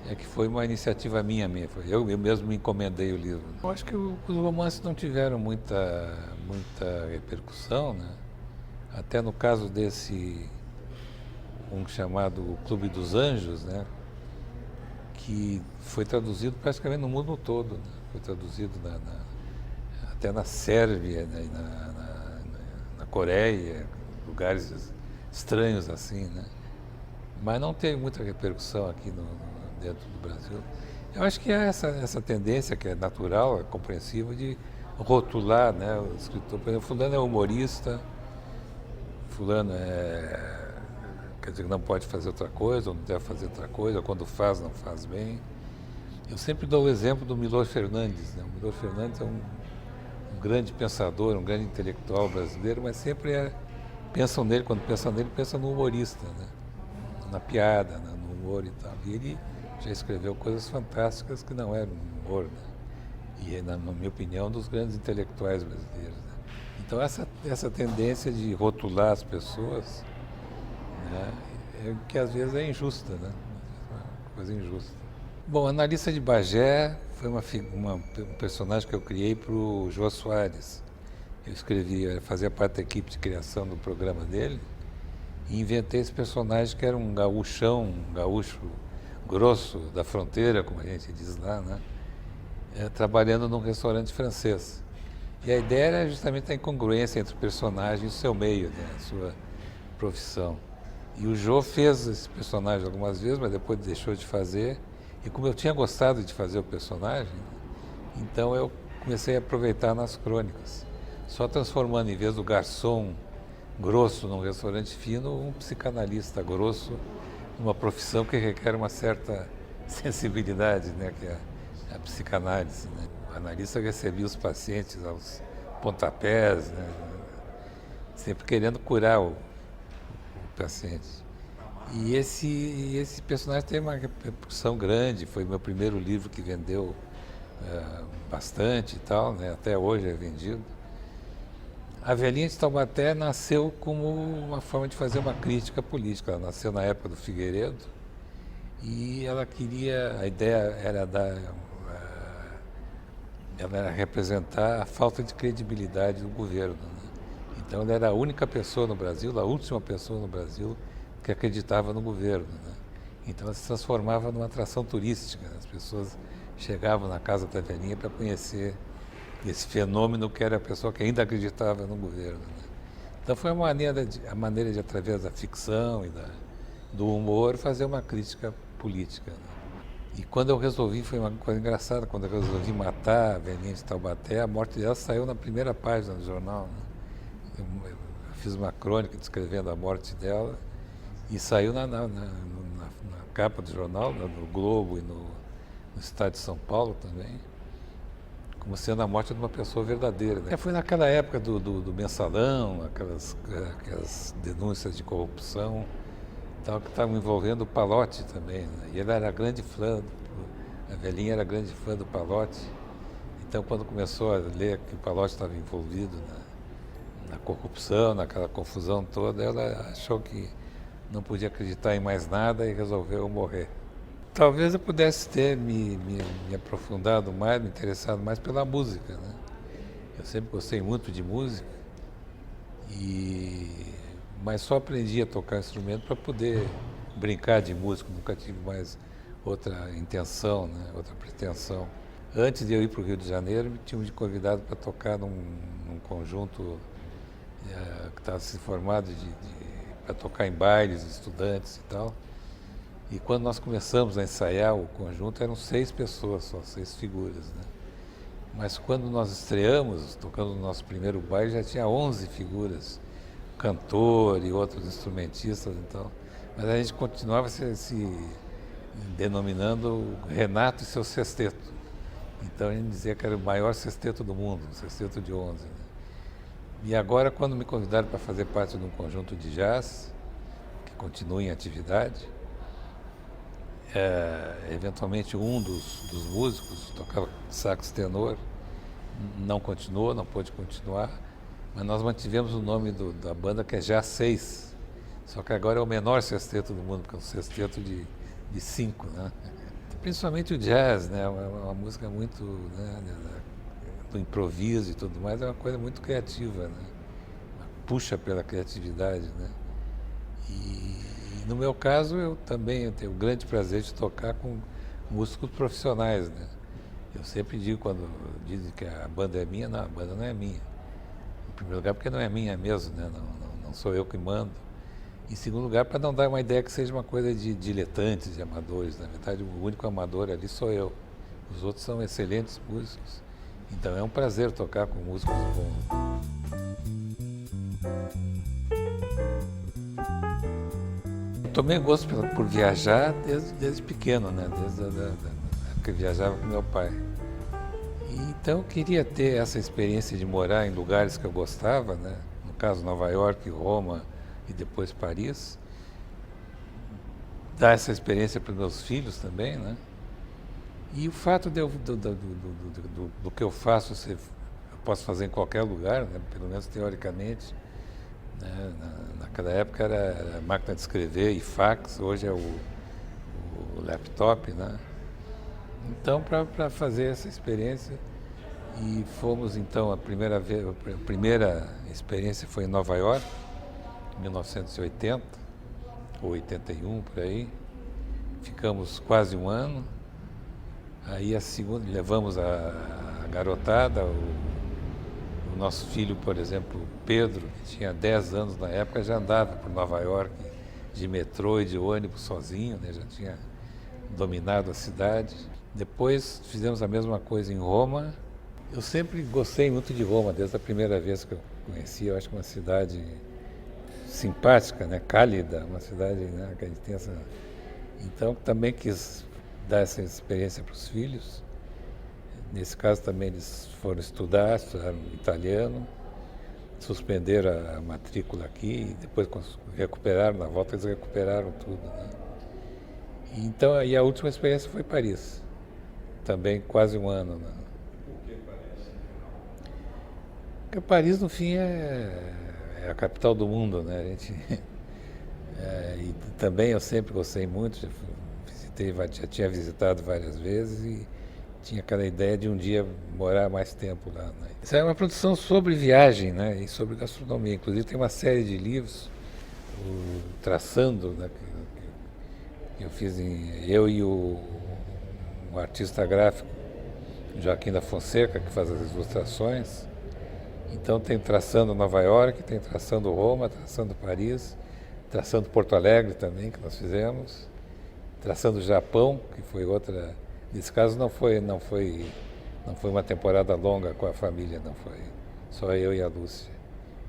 é que foi uma iniciativa minha. Eu mesmo me encomendei o livro. Eu acho que os romances não tiveram muita repercussão, né? Até no caso desse, um chamado O Clube dos Anjos, né? Que foi traduzido praticamente no mundo todo, né? Foi traduzido até na Sérvia, né? Na Coreia, lugares estranhos assim, né? Mas não teve muita repercussão aqui dentro do Brasil. Eu acho que é essa tendência que é natural, é compreensiva, de rotular, né, o escritor. Por exemplo, fulano é humorista, fulano quer dizer, não pode fazer outra coisa, ou não deve fazer outra coisa, ou quando faz, não faz bem. Eu sempre dou o exemplo do Milor Fernandes, né? O Milor Fernandes é um grande pensador, um grande intelectual brasileiro, mas sempre pensam nele, quando pensam nele, pensam no humorista, né? Na piada, né? No humor e tal. E ele já escreveu coisas fantásticas que não eram humor, né? E é, na minha opinião, um dos grandes intelectuais brasileiros, né? Então essa tendência de rotular as pessoas, né, que às vezes é injusta, né? É uma coisa injusta. Bom, Analista de Bagé foi um personagem que eu criei para o Jô Soares. Eu fazia parte da equipe de criação do programa dele e inventei esse personagem que era um gaúcho grosso da fronteira, como a gente diz lá, né? Trabalhando num restaurante francês. E a ideia era justamente a incongruência entre o personagem e o seu meio, né? A sua profissão. E o Jô fez esse personagem algumas vezes, mas depois deixou de fazer. E como eu tinha gostado de fazer o personagem, então eu comecei a aproveitar nas crônicas. Só transformando, em vez do garçom grosso num restaurante fino, um psicanalista grosso numa profissão que requer uma certa sensibilidade, né, que é a psicanálise, né? O analista recebia os pacientes aos pontapés, né, sempre querendo curar o paciente. E esse personagem tem uma repercussão grande, foi meu primeiro livro que vendeu bastante e tal, né, até hoje é vendido. A Velhinha de Taubaté nasceu como uma forma de fazer uma crítica política. Ela nasceu na época do Figueiredo e ela queria, a ideia era ela era representar a falta de credibilidade do governo, né? Então ela era a única pessoa no Brasil, a última pessoa no Brasil que acreditava no governo, né? Então ela se transformava numa atração turística. As pessoas chegavam na casa da Velhinha para conhecer esse fenômeno que era a pessoa que ainda acreditava no governo, né? Então foi a maneira de, através da ficção e do humor, fazer uma crítica política, né? E quando eu resolvi, foi uma coisa engraçada, quando eu resolvi matar a Velhinha de Taubaté, a morte dela saiu na primeira página do jornal, né? Eu fiz uma crônica descrevendo a morte dela e saiu na capa do jornal, no Globo e no Estado de São Paulo também, como sendo a morte de uma pessoa verdadeira, né? Foi naquela época do mensalão, aquelas denúncias de corrupção, tal, que estavam envolvendo o Palotti também, né? E ele era grande fã, a Velhinha era grande fã do Palotti. Então, quando começou a ler que o Palotti estava envolvido na corrupção, naquela confusão toda, ela achou que não podia acreditar em mais nada e resolveu morrer. Talvez eu pudesse ter me aprofundado mais, me interessado mais pela música, né? Eu sempre gostei muito de música, mas só aprendi a tocar instrumento para poder brincar de música, nunca tive mais outra intenção, né? Outra pretensão. Antes de eu ir para o Rio de Janeiro, me tinham me convidado para tocar num conjunto que estava se formado para tocar em bailes, estudantes e tal. E quando nós começamos a ensaiar o conjunto, eram 6 pessoas só, 6 figuras, né? Mas quando nós estreamos, tocando no nosso primeiro baile, já tinha 11 figuras, cantor e outros instrumentistas, então. Mas a gente continuava se denominando Renato e seu sexteto. Então a gente dizia que era o maior sexteto do mundo, o sexteto de 11, né? E agora, quando me convidaram para fazer parte de um conjunto de jazz, que continua em atividade, eventualmente um dos músicos, tocava sax tenor, não continuou, não pôde continuar, mas nós mantivemos o nome da banda, que é Jazz 6. Só que agora é o menor sexteto do mundo, porque é um sexteto de 5, né? Principalmente o jazz, né? É uma música muito, né, do improviso e tudo mais, é uma coisa muito criativa, né? Puxa pela criatividade, né? E no meu caso, eu também tenho o grande prazer de tocar com músicos profissionais, né? Eu sempre digo, quando dizem que a banda é minha, não, a banda não é minha. Em primeiro lugar, porque não é minha mesmo, né? Não sou eu que mando. Em segundo lugar, para não dar uma ideia que seja uma coisa de diletantes, de amadores. Na verdade, o único amador ali sou eu. Os outros são excelentes músicos. Então é um prazer tocar com músicos bons. Eu tomei gosto por viajar desde pequeno, né? Desde que eu viajava com meu pai. E então eu queria ter essa experiência de morar em lugares que eu gostava, né? No caso, Nova York, Roma e depois Paris. Dar essa experiência para os meus filhos também, né? E o fato do que eu faço, eu posso fazer em qualquer lugar, né? Pelo menos teoricamente. Né? Naquela época era máquina de escrever e fax, hoje é o laptop, né? Então, para fazer essa experiência, e fomos então, a primeira experiência foi em Nova York, em 1980, ou 81, por aí. Ficamos quase um ano. Aí a segunda, levamos a garotada, o nosso filho, por exemplo, Pedro, que tinha 10 anos na época, já andava por Nova York de metrô e de ônibus sozinho, né? Já tinha dominado a cidade. Depois fizemos a mesma coisa em Roma. Eu sempre gostei muito de Roma, desde a primeira vez que eu conheci. Eu acho que é uma cidade simpática, né? Cálida, uma cidade, né, que a gente tem essa... Então também quis dar essa experiência para os filhos. Nesse caso também eles foram estudaram italiano, suspenderam a matrícula aqui e depois recuperaram, na volta eles recuperaram tudo, né? Então, e a última experiência foi Paris, também quase um ano, né? Porque Paris, no fim, é a capital do mundo, né? A gente, e também eu sempre gostei muito, já tinha visitado várias vezes e tinha aquela ideia de um dia morar mais tempo lá, né? Isso é uma produção sobre viagem, né? E sobre gastronomia. Inclusive tem uma série de livros, Traçando, né? Que eu fiz eu e o artista gráfico Joaquim da Fonseca, que faz as ilustrações. Então tem Traçando Nova York, tem Traçando Roma, Traçando Paris, Traçando Porto Alegre também, que nós fizemos, Traçando Japão, que foi outra. Nesse caso não foi uma temporada longa com a família, não foi. Só eu e a Lúcia.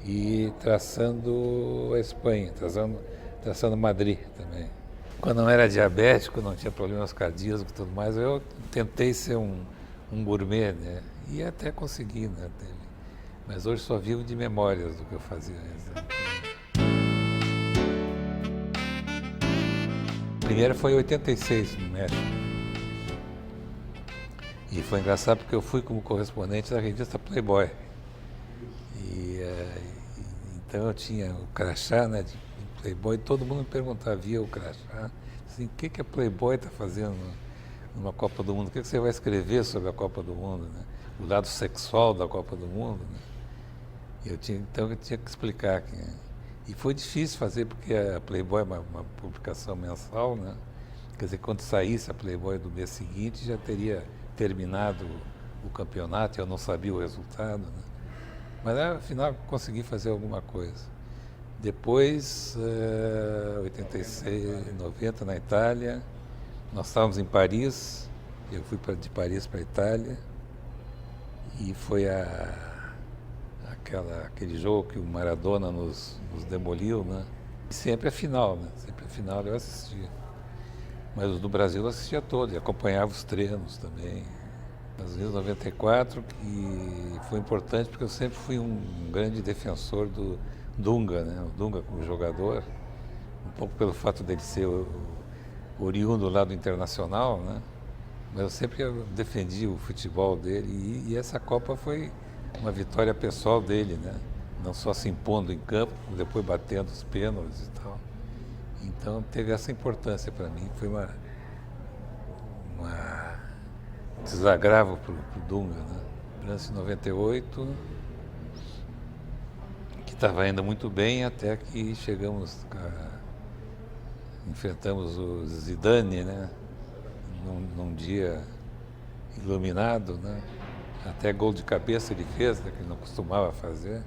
E Traçando a Espanha, traçando Madrid também. Quando não era diabético, não tinha problemas cardíacos e tudo mais, eu tentei ser um gourmet, né? E até consegui, né? Mas hoje só vivo de memórias do que eu fazia. A primeira foi em 86, no México. E foi engraçado porque eu fui como correspondente da revista Playboy. Então eu tinha o crachá, né, de Playboy, todo mundo me perguntava, via o crachá, assim, o que a Playboy está fazendo numa Copa do Mundo? O que você vai escrever sobre a Copa do Mundo, né? O lado sexual da Copa do Mundo, né? Então eu tinha que explicar. E foi difícil fazer, porque a Playboy é uma publicação mensal, né? Quer dizer, quando saísse a Playboy do mês seguinte, já teria terminado o campeonato, eu não sabia o resultado, né? Mas afinal consegui fazer alguma coisa. Depois, 86, 90 na Itália, nós estávamos em Paris, eu fui de Paris para a Itália, e foi aquele jogo que o Maradona nos demoliu, né? E sempre a final, né? Sempre a final eu assistia. Mas os do Brasil eu assistia todos, e acompanhava os treinos também. Estados Unidos 94, que foi importante porque eu sempre fui um grande defensor do Dunga, né? O Dunga como jogador, um pouco pelo fato dele ser oriundo lá do Internacional, né? Mas eu sempre defendi o futebol dele e essa Copa foi uma vitória pessoal dele, né? Não só se impondo em campo, depois batendo os pênaltis e tal. Então teve essa importância para mim, foi uma desagravo para o Dunga, né? França em 98, que estava indo muito bem até que enfrentamos o Zidane, né? Num dia iluminado, né? Até gol de cabeça ele fez, né? Que ele não costumava fazer.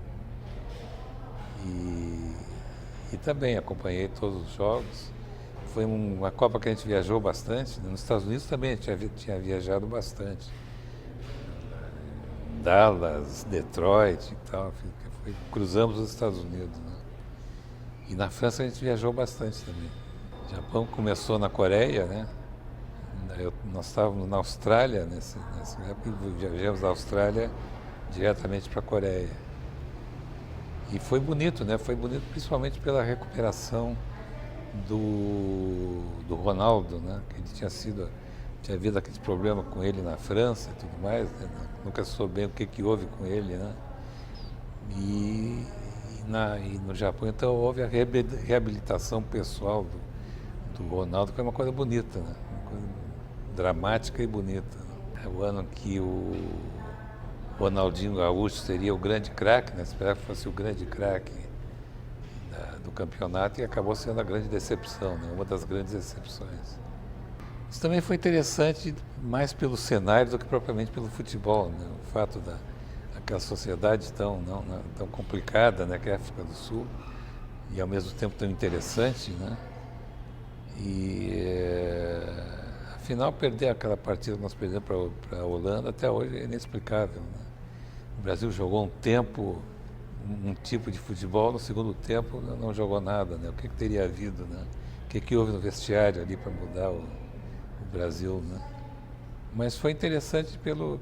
E também acompanhei todos os jogos. Foi uma Copa que a gente viajou bastante. Nos Estados Unidos também a gente tinha viajado bastante. Dallas, Detroit e tal. Cruzamos os Estados Unidos, né? E na França a gente viajou bastante também. O Japão começou na Coreia, né? Nós estávamos na Austrália nessa época e viajamos da Austrália diretamente para a Coreia. E foi bonito, né? Foi bonito principalmente pela recuperação do Ronaldo, né? Que ele tinha havido aquele problema com ele na França e tudo mais, né? Nunca soube bem o que houve com ele, né? E no Japão, então, houve a reabilitação pessoal do Ronaldo, que foi uma coisa bonita, né? Uma coisa dramática e bonita, né? É o ano que o Ronaldinho Gaúcho seria o grande craque, né? Esperava que fosse o grande craque do campeonato e acabou sendo a grande decepção, né? Uma das grandes decepções. Isso também foi interessante mais pelo cenário do que propriamente pelo futebol, né? O fato daquela sociedade tão complicada, né? Que é a África do Sul, e ao mesmo tempo tão interessante, né? Afinal, perder aquela partida que nós perdemos para a Holanda até hoje é inexplicável, né? O Brasil jogou um tempo, um tipo de futebol, no segundo tempo não jogou nada, né? O que teria havido, né? O que houve no vestiário ali para mudar o Brasil, né? Mas foi interessante pelo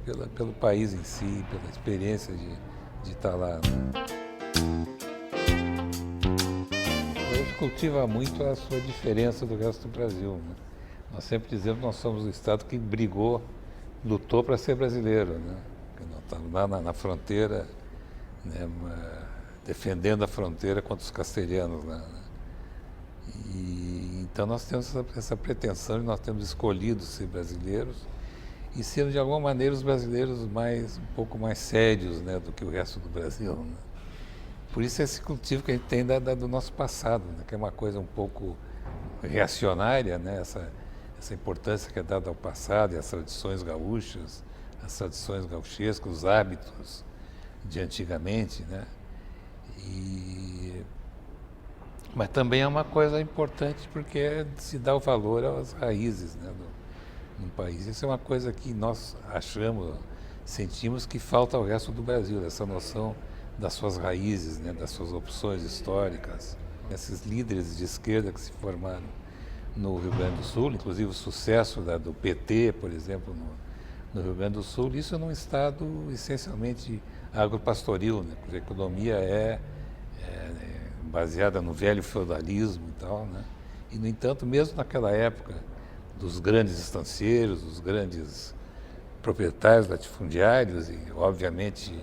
país em si, pela experiência de estar lá, né? Hoje cultiva muito a sua diferença do resto do Brasil, né? Nós sempre dizemos que nós somos o estado que lutou para ser brasileiro, né? Nós estamos lá na fronteira, né? Defendendo a fronteira contra os castelhanos lá, né? Então nós temos essa pretensão e nós temos escolhido ser brasileiros e ser de alguma maneira os brasileiros um pouco mais sérios, né, do que o resto do Brasil, né? Por isso esse cultivo que a gente tem do nosso passado, né, que é uma coisa um pouco reacionária, né, essa importância que é dada ao passado e às tradições gaúchas, as tradições gauchescas, os hábitos de antigamente, né? Mas também é uma coisa importante porque se dá o valor às raízes, né, do país. Isso é uma coisa que nós sentimos que falta ao resto do Brasil, essa noção das suas raízes, né, das suas opções históricas. Esses líderes de esquerda que se formaram no Rio Grande do Sul, inclusive o sucesso do PT, por exemplo, no Rio Grande do Sul, isso num estado essencialmente agropastoril, né, cuja economia é baseada no velho feudalismo e tal, né? E, no entanto, mesmo naquela época dos grandes estancieiros, dos grandes proprietários latifundiários e, obviamente,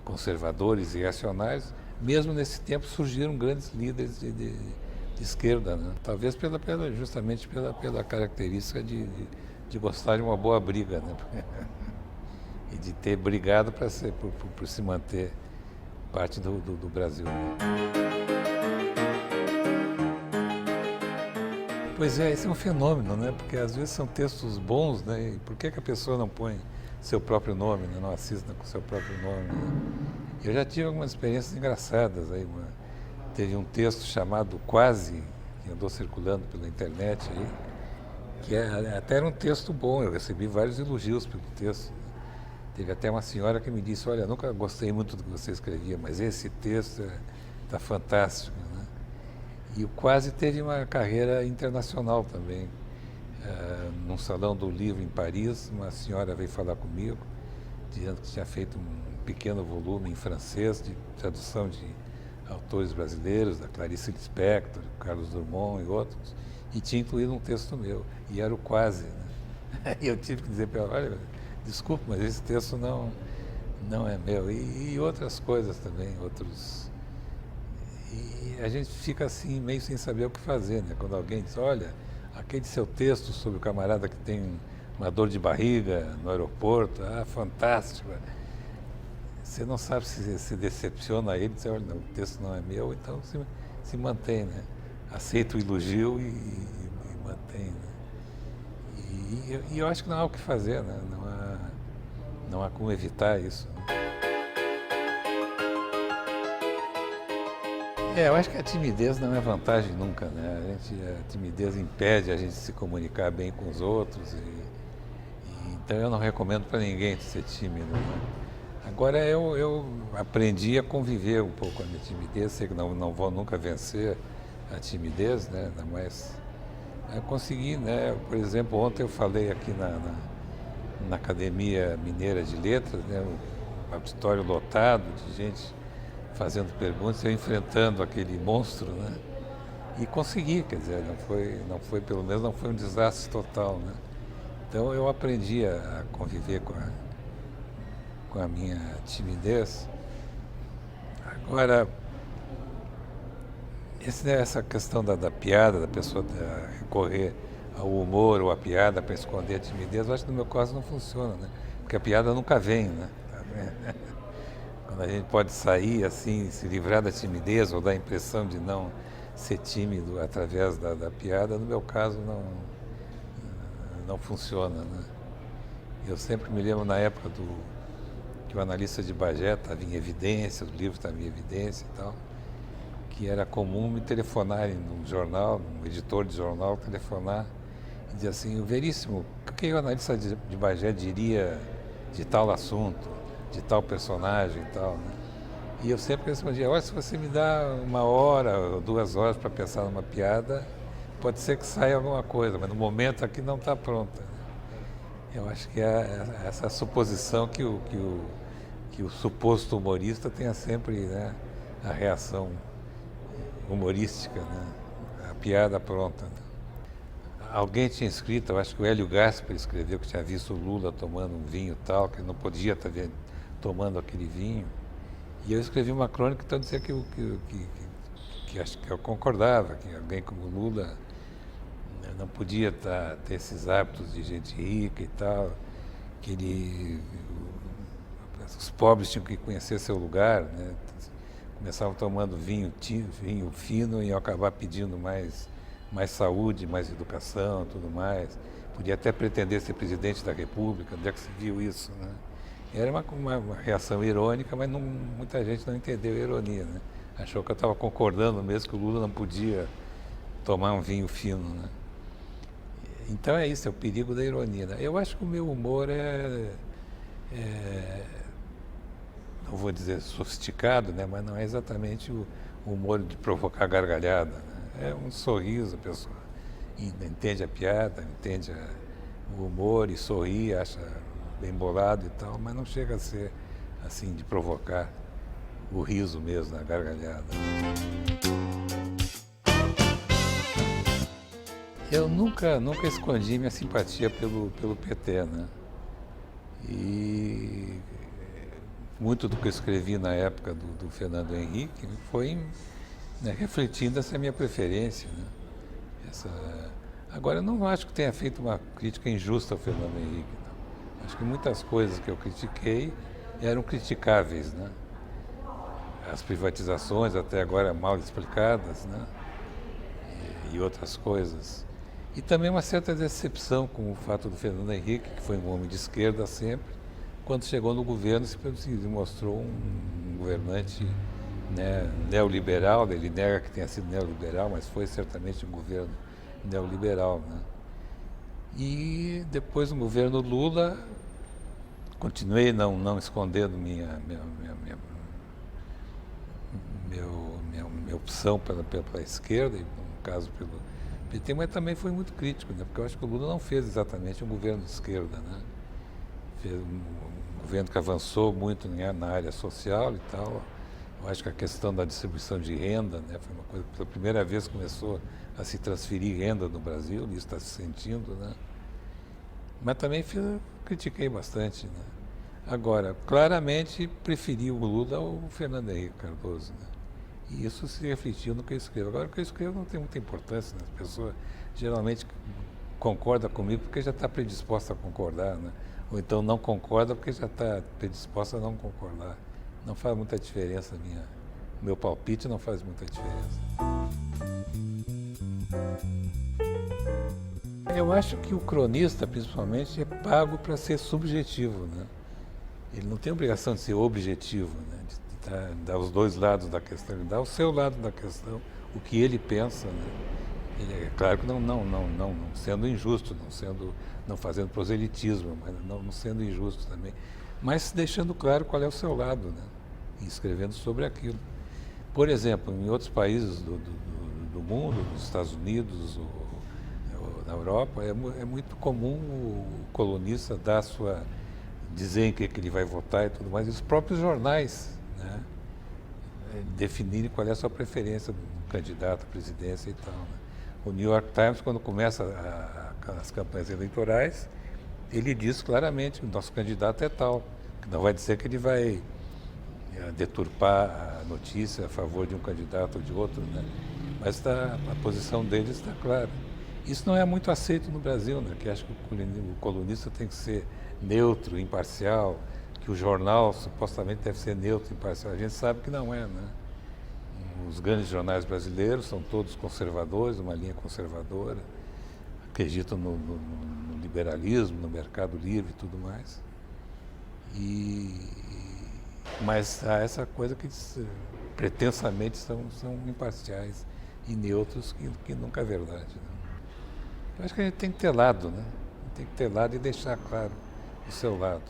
conservadores e reacionários, mesmo nesse tempo surgiram grandes líderes de esquerda, né? Talvez justamente pela característica de gostar de uma boa briga, né? E de ter brigado por se manter parte do Brasil, né? Pois é, esse é um fenômeno, né? Porque às vezes são textos bons, né? E por que a pessoa não põe seu próprio nome, né? Não assista com seu próprio nome, né? Eu já tive algumas experiências engraçadas aí. Teve um texto chamado Quase, que andou circulando pela internet aí, que até era um texto bom, eu recebi vários elogios pelo texto. Teve até uma senhora que me disse, olha, nunca gostei muito do que você escrevia, mas esse texto está fantástico, né? E o Quase teve uma carreira internacional também. num salão do livro em Paris, uma senhora veio falar comigo, dizendo que tinha feito um pequeno volume em francês de tradução de autores brasileiros, da Clarice Lispector, Carlos Drummond e outros, e tinha incluído um texto meu, e era o Quase, né? E eu tive que dizer para ela, olha, desculpe, mas esse texto não é meu. E outras coisas também, outros... E a gente fica assim, meio sem saber o que fazer, né? Quando alguém diz, olha, aquele seu texto sobre o camarada que tem uma dor de barriga no aeroporto, fantástico. Você não sabe se decepciona ele, diz, olha, não, o texto não é meu, então se mantém, né? Aceita o elogio e mantém, né? E eu acho que não há o que fazer, né? Não há como evitar isso. Eu acho que a timidez não é vantagem nunca, né? A timidez impede a gente de se comunicar bem com os outros, então eu não recomendo para ninguém ser tímido, né? Agora eu aprendi a conviver um pouco com a minha timidez, sei que não vou nunca vencer a timidez, né? Mas eu consegui, né? Por exemplo, ontem eu falei aqui na Academia Mineira de Letras, né? Um auditório lotado de gente fazendo perguntas, eu enfrentando aquele monstro, né? E consegui, quer dizer, não foi, pelo menos não foi um desastre total, né? Então eu aprendi a conviver com a minha timidez. Agora, essa questão da piada, da pessoa recorrer ao humor ou à piada para esconder a timidez, eu acho que no meu caso não funciona, né? Porque a piada nunca vem, né? Quando a gente pode sair assim, se livrar da timidez ou da impressão de não ser tímido através da piada, no meu caso não funciona, né? Eu sempre me lembro na época que o analista de Bagé estava em evidência, os livros estavam em evidência e tal, que era comum me telefonarem num jornal, um editor de jornal telefonar e dizer assim, o Veríssimo, o que o analista de Bagé diria de tal assunto, de tal personagem e tal, né? E eu sempre respondia, olha, se você me dá 1 hora ou 2 horas para pensar numa piada, pode ser que saia alguma coisa, mas no momento aqui não está pronta. Eu acho que é essa suposição que o suposto humorista tenha sempre, né, a reação humorística, né, a piada pronta, né? Alguém tinha escrito, eu acho que o Hélio Gaspar escreveu que tinha visto o Lula tomando um vinho tal, que ele não podia estar tomando aquele vinho. E eu escrevi uma crônica então dizia que acho que eu concordava, que alguém como Lula, né, não podia ter esses hábitos de gente rica e tal, que os pobres tinham que conhecer seu lugar, né? Começavam tomando vinho fino e iam acabar pedindo mais saúde, mais educação, tudo mais. Podia até pretender ser presidente da República, onde é que se viu isso, né? Era uma reação irônica, mas muita gente não entendeu a ironia, né? Achou que eu estava concordando mesmo que o Lula não podia tomar um vinho fino, né? Então é isso, é o perigo da ironia, né? Eu acho que o meu humor não vou dizer sofisticado, né? Mas não é exatamente o humor de provocar gargalhada, né? É um sorriso, a pessoa entende a piada, entende o humor e sorri, acha bem bolado e tal, mas não chega a ser assim de provocar o riso mesmo, a gargalhada. Eu nunca escondi minha simpatia pelo PT, né? E muito do que eu escrevi na época do Fernando Henrique foi, né, refletindo essa minha preferência, né? Agora, eu não acho que tenha feito uma crítica injusta ao Fernando Henrique, não. Acho que muitas coisas que eu critiquei eram criticáveis, né? As privatizações, até agora mal explicadas, né? E outras coisas. E também uma certa decepção com o fato do Fernando Henrique, que foi um homem de esquerda sempre, quando chegou no governo se mostrou um governante, né, neoliberal. Ele nega que tenha sido neoliberal, mas foi certamente um governo neoliberal, né? E depois no governo Lula, continuei não escondendo minha opção pela esquerda, e no caso PT, mas também foi muito crítico, né? Porque eu acho que o Lula não fez exatamente um governo de esquerda, né? Fez um governo que avançou muito na área social e tal. Eu acho que a questão da distribuição de renda, né, foi uma coisa que pela primeira vez começou a se transferir renda no Brasil, e isso está se sentindo, né? Mas também critiquei bastante, né? Agora, claramente preferi o Lula ao Fernando Henrique Cardoso, né? E isso se refletiu no que eu escrevo. Agora, o que eu escrevo não tem muita importância, né? As pessoas geralmente concordam comigo porque já está predisposta a concordar, né? Ou então não concorda porque já está predisposta a não concordar. Não faz muita diferença meu palpite não faz muita diferença. Eu acho que o cronista, principalmente, é pago para ser subjetivo, né? Ele não tem obrigação de ser objetivo, né? De dar os dois lados da questão, ele dá o seu lado da questão, o que ele pensa, né? Ele, é claro que não sendo injusto, não fazendo proselitismo, mas não sendo injusto também, mas deixando claro qual é o seu lado, né? E escrevendo sobre aquilo. Por exemplo, em outros países do mundo, nos Estados Unidos ou na Europa, é muito comum o colunista dizer em que ele vai votar e tudo mais, e os próprios jornais, né, definirem qual é a sua preferência do candidato à presidência e tal, né? O New York Times, quando começa as campanhas eleitorais, ele diz claramente que o nosso candidato é tal, que não vai dizer que ele vai deturpar a notícia a favor de um candidato ou de outro, né? Mas a posição dele está clara. Isso não é muito aceito no Brasil, né? Que acho que o colunista tem que ser neutro, imparcial, que o jornal supostamente deve ser neutro, imparcial. A gente sabe que não é, né? Os grandes jornais brasileiros são todos conservadores, uma linha conservadora, acreditam no liberalismo, no mercado livre e tudo mais. Mas há essa coisa que pretensamente são imparciais e neutros, que nunca é verdade, né? Eu acho que a gente tem que ter lado, né? Tem que ter lado e deixar claro o seu lado.